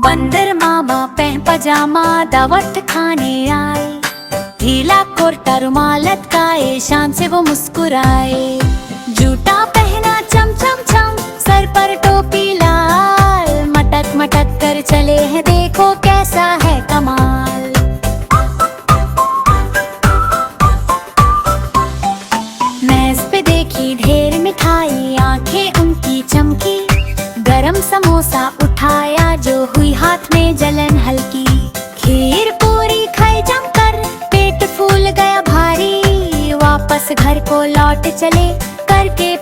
बंदर मामा पह पजामा दावत खाने आए। ढीला कुर्ता रुमाल लटकाए, शान से वो मुस्कुराए। जूता पहना चम चम चम, सर पर टोपी लाल। मटक मटक कर चले हैं, देखो कैसा है कमाल। मेज पे देखी ढेर मिठाई, आंखें उनकी चमकी। गरम समोसा उठाया, जो हुई हाथ में जलन हल्की। खीर पूरी खाई जमकर, पेट फूल गया भारी। वापस घर को लौट चले, करके